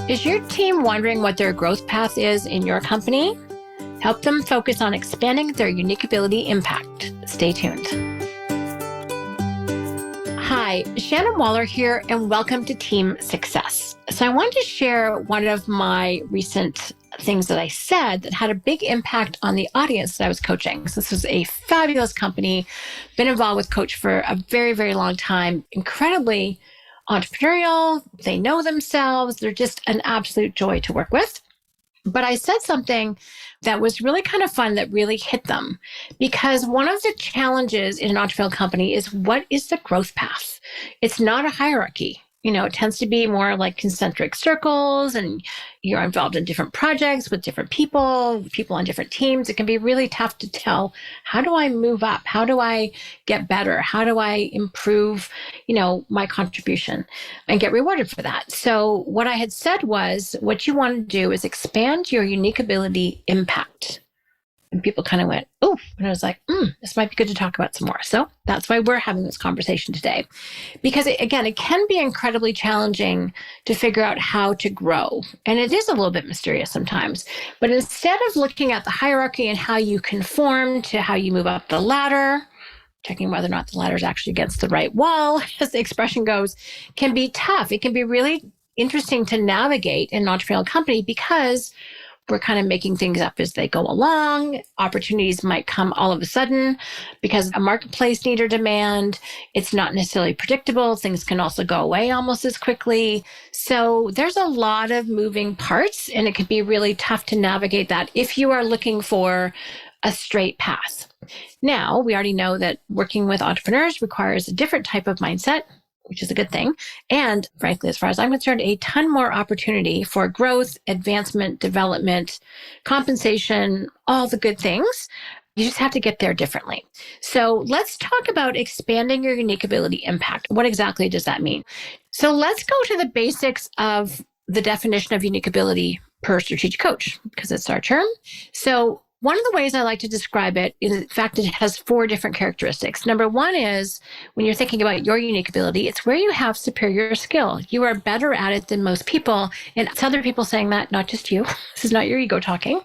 Is your team wondering what their growth path is in your company? Help them focus on expanding their unique ability impact. Stay tuned. Hi, Shannon Waller here, and welcome to Team Success. So I wanted to share one of my recent things that I said that had a big impact on the audience that I was coaching. So this was a fabulous company, been involved with Coach for a very, very long time, incredibly entrepreneurial. They know themselves. They're just an absolute joy to work with. But I said something that was really kind of fun that really hit them, because one of the challenges in an entrepreneurial company is, what is the growth path? It's not a hierarchy. It tends to be more like concentric circles, and you're involved in different projects with different people on different teams. It can be really tough to tell, how do I move up? How do I get better? How do I improve, my contribution and get rewarded for that? So what I had said was, what you want to do is expand your unique ability impact. And people kind of went, oh, and I was like, this might be good to talk about some more. So that's why we're having this conversation today. Because it can be incredibly challenging to figure out how to grow. And it is a little bit mysterious sometimes. But instead of looking at the hierarchy and how you conform to how you move up the ladder, checking whether or not the ladder is actually against the right wall, as the expression goes, can be tough. It can be really interesting to navigate in an entrepreneurial company, because we're kind of making things up as they go along. Opportunities might come all of a sudden because a marketplace need or demand. It's not necessarily predictable. Things can also go away almost as quickly. So there's a lot of moving parts, and it can be really tough to navigate that if you are looking for a straight path. Now, we already know that working with entrepreneurs requires a different type of mindset, which is a good thing. And frankly, as far as I'm concerned, a ton more opportunity for growth, advancement, development, compensation, all the good things. You just have to get there differently. So let's talk about expanding your unique ability impact. What exactly does that mean? So let's go to the basics of the definition of unique ability per strategic coach, because it's our term. So one of the ways I like to describe it is, in fact, it has 4 different characteristics. Number 1 is, when you're thinking about your unique ability, it's where you have superior skill. You are better at it than most people. And it's other people saying that, not just you. This is not your ego talking.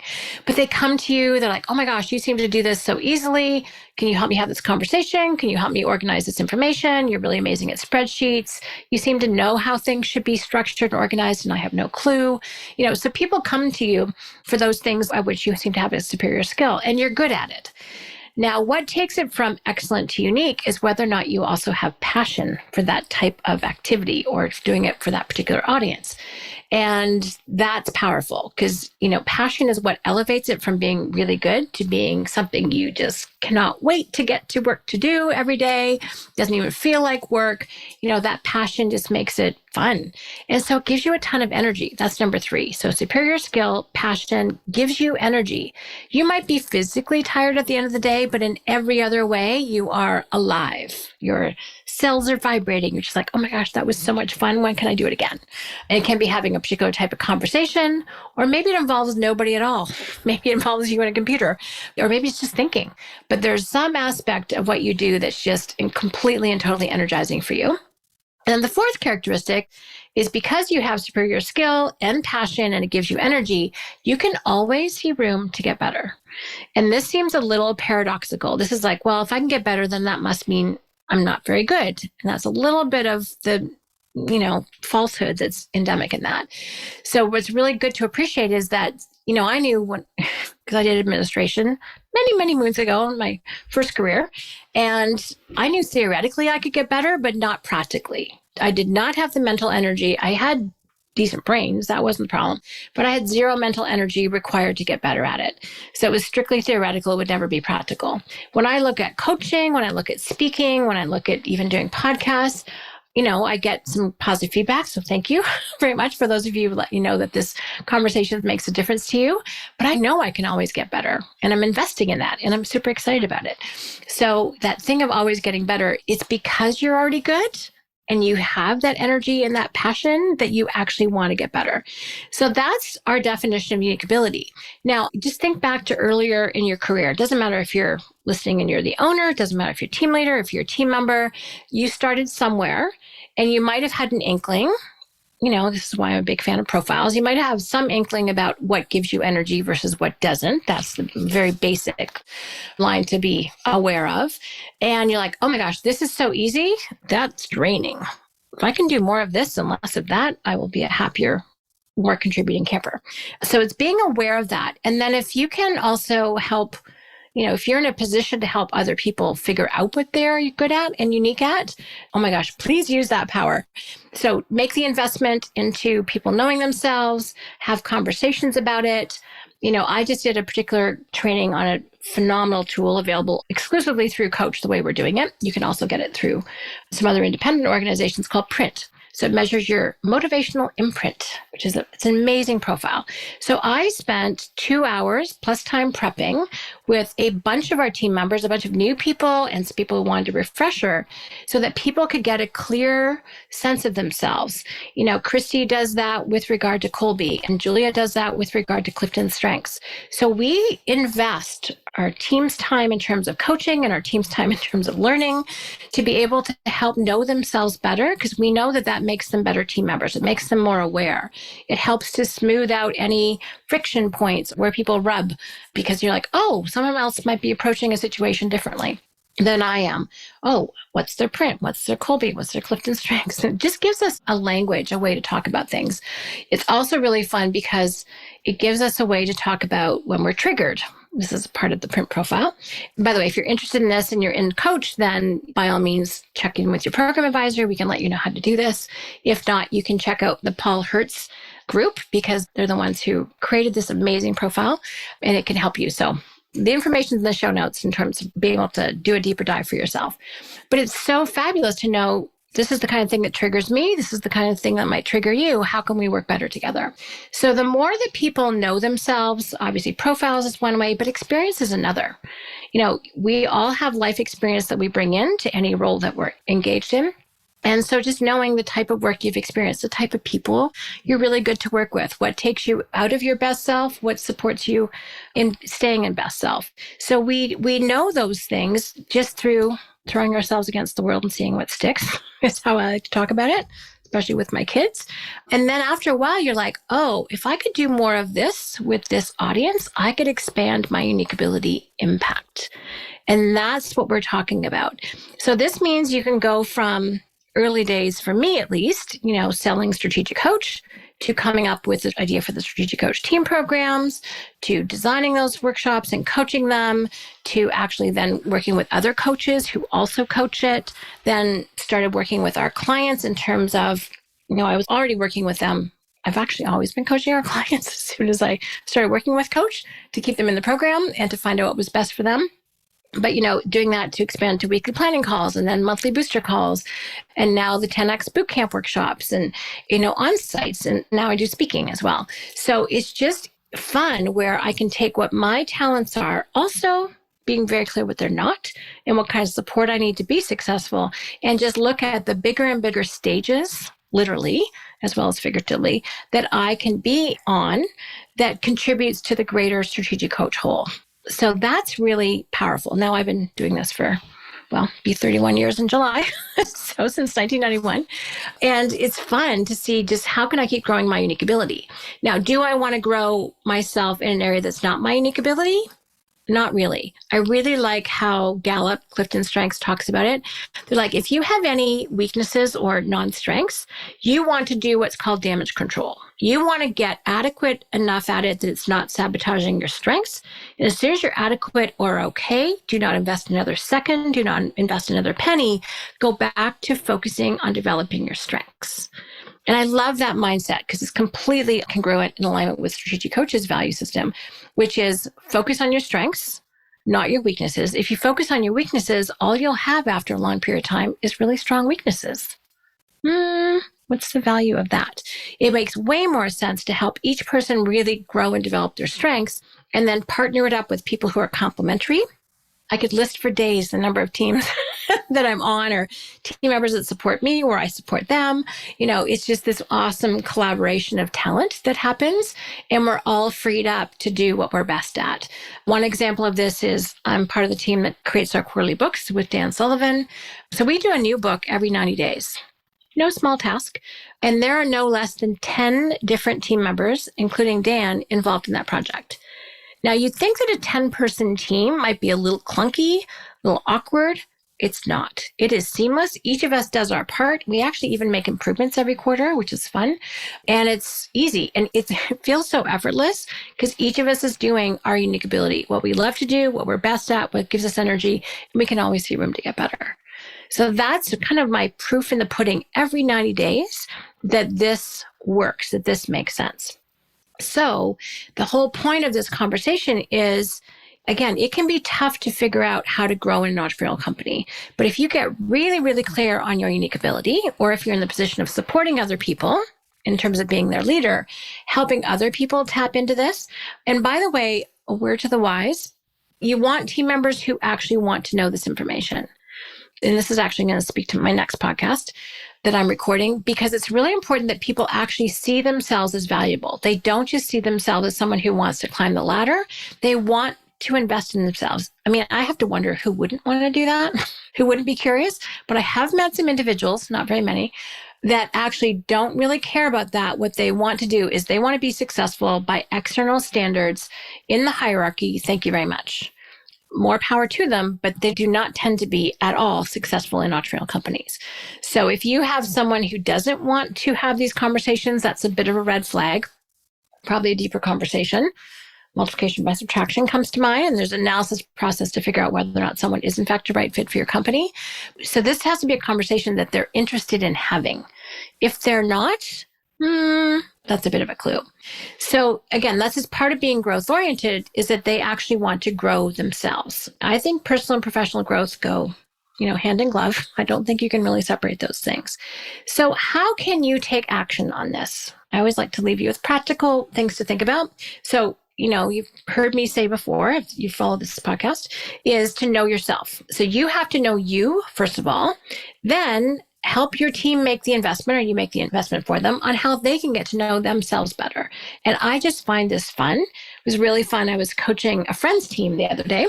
But they come to you, they're like, oh my gosh, you seem to do this so easily. Can you help me have this conversation? Can you help me organize this information? You're really amazing at spreadsheets. You seem to know how things should be structured and organized, and I have no clue. So people come to you for those things at which you seem to have a superior skill, and you're good at it. Now, what takes it from excellent to unique is whether or not you also have passion for that type of activity or doing it for that particular audience. And that's powerful, because, passion is what elevates it from being really good to being something you just cannot wait to get to work to do every day. Doesn't even feel like work. That passion just makes it fun. And so it gives you a ton of energy. That's number 3. So superior skill, passion gives you energy. You might be physically tired at the end of the day, but in every other way, you are alive. Your cells are vibrating. You're just like, oh my gosh, that was so much fun. When can I do it again? And it can be having a particular type of conversation, or maybe it involves nobody at all. Maybe it involves you and a computer, or maybe it's just thinking. But there's some aspect of what you do that's just completely and totally energizing for you. And then the 4th characteristic is, because you have superior skill and passion and it gives you energy, you can always see room to get better. And this seems a little paradoxical. This is like, well, if I can get better, then that must mean I'm not very good. And that's a little bit of the, falsehood that's endemic in that. So what's really good to appreciate is that, I knew when, because I did administration many, many moons ago in my first career, and I knew theoretically I could get better, but not practically. I did not have the mental energy. I had decent brains. That wasn't the problem. But I had 0 mental energy required to get better at it. So it was strictly theoretical. It would never be practical. When I look at coaching, when I look at speaking, when I look at even doing podcasts, I get some positive feedback. So thank you very much for those of you who let you know that this conversation makes a difference to you. But I know I can always get better, and I'm investing in that, and I'm super excited about it. So that thing of always getting better, it's because you're already good and you have that energy and that passion that you actually want to get better. So that's our definition of unique ability. Now, just think back to earlier in your career. It doesn't matter if you're listening and you're the owner. It doesn't matter if you're team leader, if you're a team member. You started somewhere and you might have had an inkling this is why I'm a big fan of profiles. You might have some inkling about what gives you energy versus what doesn't. That's the very basic line to be aware of. And you're like, oh my gosh, this is so easy. That's draining. If I can do more of this and less of that, I will be a happier, more contributing camper. So it's being aware of that. And then if you can also help, if you're in a position to help other people figure out what they're good at and unique at, oh my gosh, please use that power. So make the investment into people knowing themselves, have conversations about it. I just did a particular training on a phenomenal tool available exclusively through Coach, the way we're doing it. You can also get it through some other independent organizations called Print. So it measures your motivational imprint, which is it's an amazing profile. So I spent 2 hours plus time prepping with a bunch of our team members, a bunch of new people and some people who wanted a refresher so that people could get a clear sense of themselves. Christy does that with regard to Colby, and Julia does that with regard to Clifton's strengths. So we invest our team's time in terms of coaching and our team's time in terms of learning to be able to help know themselves better, because we know that makes them better team members. It makes them more aware. It helps to smooth out any friction points where people rub, because you're like, oh, someone else might be approaching a situation differently than I am. Oh, what's their print? What's their Colby? What's their Clifton strengths? It just gives us a language, a way to talk about things. It's also really fun because it gives us a way to talk about when we're triggered. This is part of the Print profile. By the way, if you're interested in this and you're in Coach, then by all means, check in with your program advisor. We can let you know how to do this. If not, you can check out the Paul Hertz group, because they're the ones who created this amazing profile and it can help you. So the information is in the show notes in terms of being able to do a deeper dive for yourself. But it's so fabulous to know this is the kind of thing that triggers me. This is the kind of thing that might trigger you. How can we work better together? So the more that people know themselves, obviously profiles is one way, but experience is another. We all have life experience that we bring into any role that we're engaged in. And so just knowing the type of work you've experienced, the type of people you're really good to work with, what takes you out of your best self, what supports you in staying in best self. So we know those things just through throwing ourselves against the world and seeing what sticks. Is how I like to talk about it, especially with my kids. And then after a while, you're like, oh, if I could do more of this with this audience, I could expand my unique ability impact. And that's what we're talking about. So this means you can go from early days, for me at least, selling Strategic Coach, to coming up with the idea for the Strategic Coach team programs, to designing those workshops and coaching them, to actually then working with other coaches who also coach it, then started working with our clients in terms of, I was already working with them. I've actually always been coaching our clients as soon as I started working with Coach, to keep them in the program and to find out what was best for them. But, doing that to expand to weekly planning calls and then monthly booster calls. And now the 10X bootcamp workshops and, on-sites. And now I do speaking as well. So it's just fun where I can take what my talents are, also being very clear what they're not and what kind of support I need to be successful, and just look at the bigger and bigger stages, literally, as well as figuratively, that I can be on that contributes to the greater Strategic Coach whole. So that's really powerful. Now I've been doing this for, be 31 years in July. So since 1991. And it's fun to see just how can I keep growing my unique ability? Now, do I want to grow myself in an area that's not my unique ability? Not really. I really like how Gallup, Clifton Strengths, talks about it. They're like, if you have any weaknesses or non-strengths, you want to do what's called damage control. You want to get adequate enough at it that it's not sabotaging your strengths. And as soon as you're adequate or okay, do not invest another second, do not invest another penny. Go back to focusing on developing your strengths. And I love that mindset because it's completely congruent in alignment with Strategic Coach's value system, which is focus on your strengths, not your weaknesses. If you focus on your weaknesses, all you'll have after a long period of time is really strong weaknesses. What's the value of that? It makes way more sense to help each person really grow and develop their strengths and then partner it up with people who are complementary. I could list for days the number of teams that I'm on, or team members that support me or I support them. It's just this awesome collaboration of talent that happens, and we're all freed up to do what we're best at. One example of this is I'm part of the team that creates our quarterly books with Dan Sullivan. So we do a new book every 90 days. No small task. And there are no less than 10 different team members, including Dan, involved in that project. Now, you'd think that a 10-person team might be a little clunky, a little awkward. It's not. It is seamless. Each of us does our part. We actually even make improvements every quarter, which is fun. And it's easy. And it feels so effortless because each of us is doing our unique ability, what we love to do, what we're best at, what gives us energy. And we can always see room to get better. So that's kind of my proof in the pudding every 90 days that this works, that this makes sense. So the whole point of this conversation is, again, it can be tough to figure out how to grow in an entrepreneurial company. But if you get really, really clear on your unique ability, or if you're in the position of supporting other people in terms of being their leader, helping other people tap into this. And by the way, a word to the wise, you want team members who actually want to know this information. And this is actually going to speak to my next podcast that I'm recording, because it's really important that people actually see themselves as valuable. They don't just see themselves as someone who wants to climb the ladder. They want to invest in themselves. I mean, I have to wonder who wouldn't want to do that, who wouldn't be curious. But I have met some individuals, not very many, that actually don't really care about that. What they want to do is they want to be successful by external standards in the hierarchy. Thank you very much. More power to them, but they do not tend to be at all successful in entrepreneurial companies. So if you have someone who doesn't want to have these conversations, that's a bit of a red flag, probably a deeper conversation. Multiplication by subtraction comes to mind, and there's an analysis process to figure out whether or not someone is in fact a right fit for your company. So this has to be a conversation that they're interested in having. If they're not, that's a bit of a clue. So again, that's just part of being growth oriented, is that they actually want to grow themselves. I think personal and professional growth go, hand in glove. I don't think you can really separate those things. So how can you take action on this? I always like to leave you with practical things to think about. So, you've heard me say before, if you follow this podcast, is to know yourself. So you have to know you, first of all, then help your team make the investment, or you make the investment for them, on how they can get to know themselves better. And I just find this fun. It was really fun. I was coaching a friend's team the other day.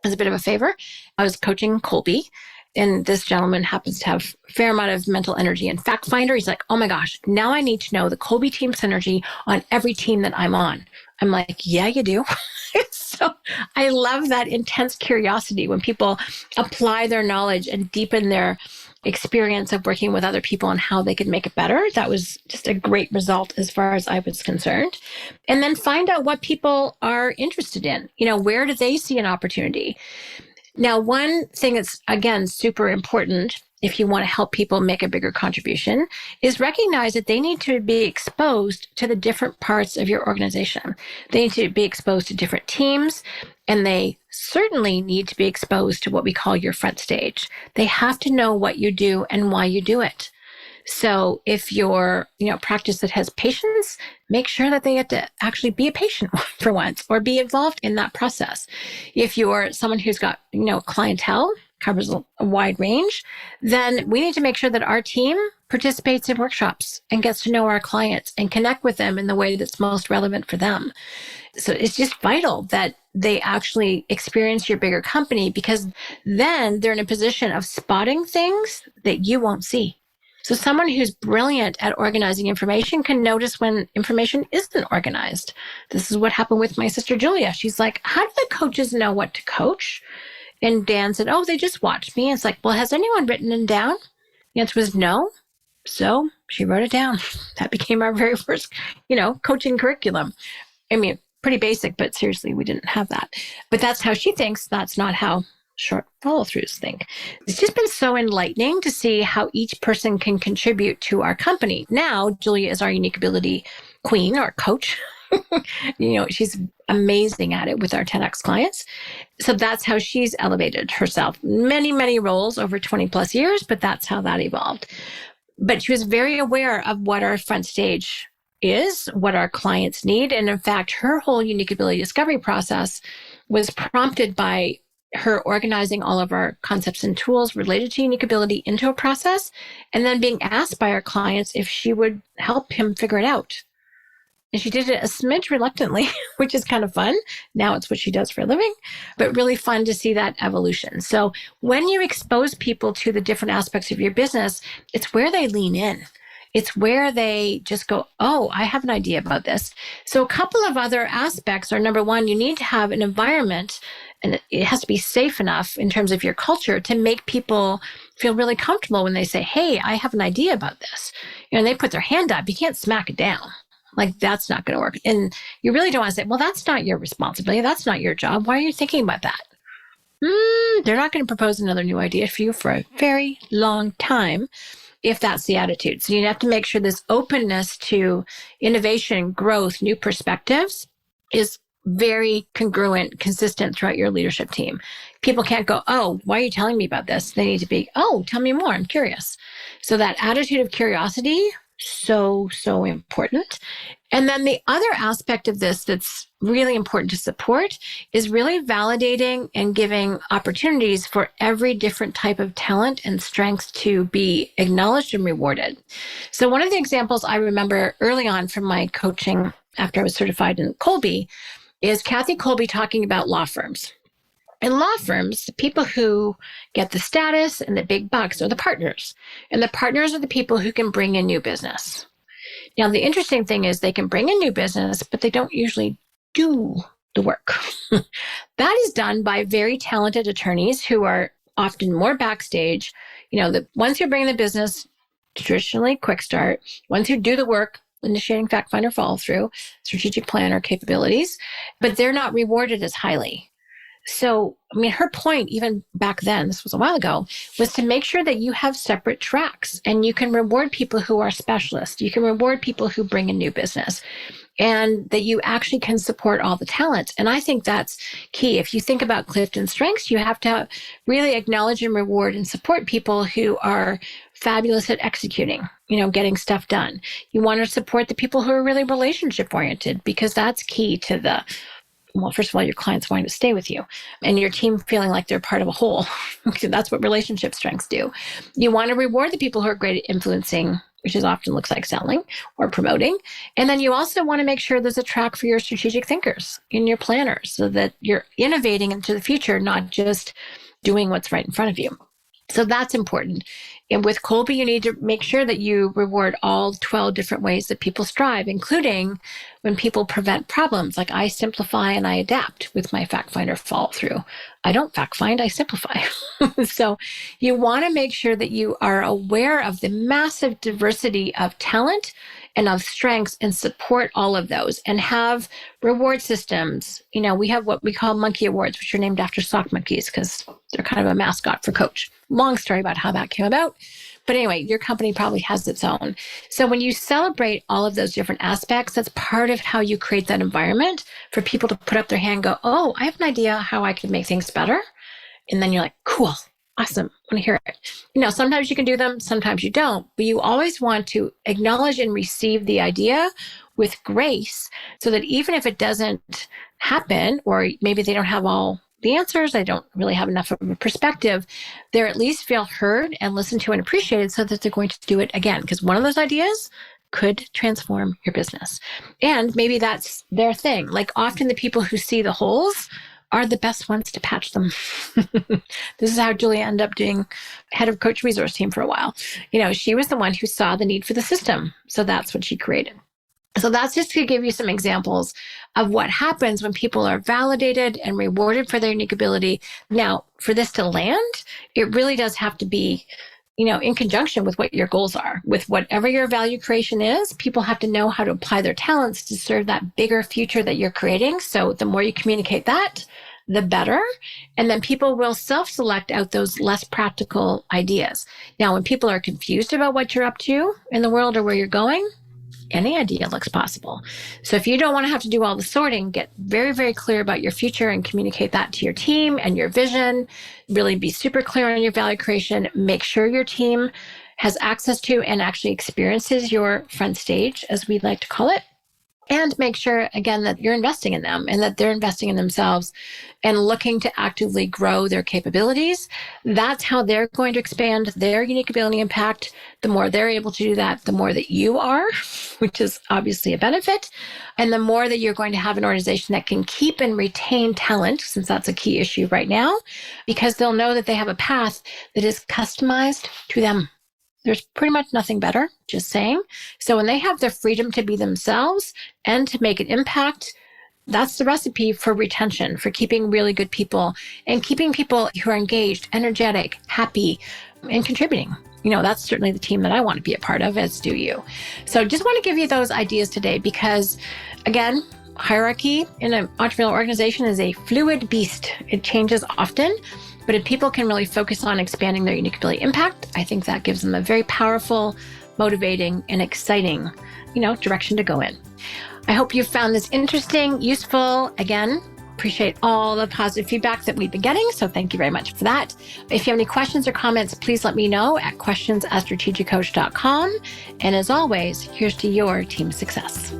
As a bit of a favor, I was coaching Colby, and this gentleman happens to have a fair amount of mental energy and fact finder. He's like, oh my gosh, now I need to know the Colby team synergy on every team that I'm on. I'm like, yeah, you do. So I love that intense curiosity when people apply their knowledge and deepen their experience of working with other people and how they could make it better. That was just a great result as far as I was concerned. And then find out what people are interested in. Where do they see an opportunity? Now, one thing that's, again, super important if you want to help people make a bigger contribution is recognize that they need to be exposed to the different parts of your organization. They need to be exposed to different teams, and they certainly need to be exposed to what we call your front stage. They have to know what you do and why you do it. So if you're, practice that has patients, make sure that they get to actually be a patient for once, or be involved in that process. If you're someone who's got, clientele, covers a wide range, then we need to make sure that our team participates in workshops and gets to know our clients and connect with them in the way that's most relevant for them. So it's just vital that they actually experience your bigger company, because then they're in a position of spotting things that you won't see. So someone who's brilliant at organizing information can notice when information isn't organized. This is what happened with my sister Julia. She's like, how do the coaches know what to coach? And Dan said, oh, they just watched me. And it's like, well, has anyone written it down? The answer was no. So she wrote it down. That became our very first, coaching curriculum. I mean, pretty basic, but seriously, we didn't have that. But that's how she thinks. That's not how short follow-throughs think. It's just been so enlightening to see how each person can contribute to our company. Now, Julia is our unique ability queen or coach. She's amazing at it with our 10X clients. So that's how she's elevated herself. Many, many roles over 20 plus years, but that's how that evolved. But she was very aware of what our front stage is, what our clients need. And in fact, her whole unique ability discovery process was prompted by her organizing all of our concepts and tools related to unique ability into a process, and then being asked by our clients if she would help him figure it out. And she did it a smidge reluctantly, which is kind of fun. Now it's what she does for a living, but really fun to see that evolution. So when you expose people to the different aspects of your business, it's where they lean in. It's where they just go, oh, I have an idea about this. So a couple of other aspects are, number one, you need to have an environment, and it has to be safe enough in terms of your culture to make people feel really comfortable when they say, hey, I have an idea about this. And they put their hand up. You can't smack it down. Like, that's not going to work. And you really don't want to say, well, that's not your responsibility. That's not your job. Why are you thinking about that? They're not going to propose another new idea for you for a very long time if that's the attitude. So you have to make sure this openness to innovation, growth, new perspectives is very congruent, consistent throughout your leadership team. People can't go, oh, why are you telling me about this? They need to be, oh, tell me more. I'm curious. So that attitude of curiosity, so important. And then the other aspect of this that's really important to support is really validating and giving opportunities for every different type of talent and strength to be acknowledged and rewarded. So one of the examples I remember early on from my coaching after I was certified in Colby is Kathy Colby talking about law firms. In law firms, the people who get the status and the big bucks are the partners. And the partners are the people who can bring in new business. Now, the interesting thing is they can bring in new business, but they don't usually do the work. That is done by very talented attorneys who are often more backstage. The ones who bring the business, traditionally quick start, ones who do the work, initiating fact finder follow through, strategic planner capabilities, but they're not rewarded as highly. So, her point, even back then, this was a while ago, was to make sure that you have separate tracks and you can reward people who are specialists. You can reward people who bring in new business, and that you actually can support all the talent. And I think that's key. If you think about Clifton strengths, you have to really acknowledge and reward and support people who are fabulous at executing, getting stuff done. You want to support the people who are really relationship oriented, because that's key to first of all, your clients wanting to stay with you and your team feeling like they're part of a whole. That's what relationship strengths do. You want to reward the people who are great at influencing, which often looks like selling or promoting. And then you also want to make sure there's a track for your strategic thinkers and your planners so that you're innovating into the future, not just doing what's right in front of you. So that's important. And with Colby, you need to make sure that you reward all 12 different ways that people strive, including when people prevent problems. Like, I simplify and I adapt with my fact finder follow through. I don't fact find, I simplify. So you want to make sure that you are aware of the massive diversity of talent and of strengths and support all of those and have reward systems. We have what we call monkey awards, which are named after sock monkeys because they're kind of a mascot for Coach. Long story about how that came about. But anyway, your company probably has its own. So when you celebrate all of those different aspects, that's part of how you create that environment for people to put up their hand and go, oh, I have an idea how I can make things better. And then you're like, cool, awesome, I want to hear it. Sometimes you can do them, sometimes you don't, but you always want to acknowledge and receive the idea with grace so that even if it doesn't happen, or maybe they don't have all the answers, they don't really have enough of a perspective, they're at least feel heard and listened to and appreciated so that they're going to do it again. Because one of those ideas could transform your business. And maybe that's their thing. Like, often the people who see the holes are the best ones to patch them. This is how Julia ended up doing head of Coach Resource Team for a while. She was the one who saw the need for the system. So that's what she created. So that's just to give you some examples of what happens when people are validated and rewarded for their unique ability. Now, for this to land, it really does have to be, in conjunction with what your goals are. With whatever your value creation is, people have to know how to apply their talents to serve that bigger future that you're creating. So the more you communicate that, the better. And then people will self-select out those less practical ideas. Now, when people are confused about what you're up to in the world or where you're going, any idea looks possible. So if you don't want to have to do all the sorting, get very, very clear about your future and communicate that to your team and your vision. Really be super clear on your value creation. Make sure your team has access to and actually experiences your front stage, as we like to call it. And make sure, again, that you're investing in them and that they're investing in themselves and looking to actively grow their capabilities. That's how they're going to expand their unique ability impact. The more they're able to do that, the more that you are, which is obviously a benefit. And the more that you're going to have an organization that can keep and retain talent, since that's a key issue right now, because they'll know that they have a path that is customized to them. There's pretty much nothing better, just saying. So when they have the freedom to be themselves and to make an impact, that's the recipe for retention, for keeping really good people and keeping people who are engaged, energetic, happy, and contributing. That's certainly the team that I want to be a part of, as do you. So just want to give you those ideas today because, again, hierarchy in an entrepreneurial organization is a fluid beast. It changes often. But if people can really focus on expanding their unique ability impact, I think that gives them a very powerful, motivating, and exciting, direction to go in. I hope you found this interesting, useful. Again, appreciate all the positive feedback that we've been getting. So thank you very much for that. If you have any questions or comments, please let me know at questions@strategiccoach.com. And as always, here's to your team success.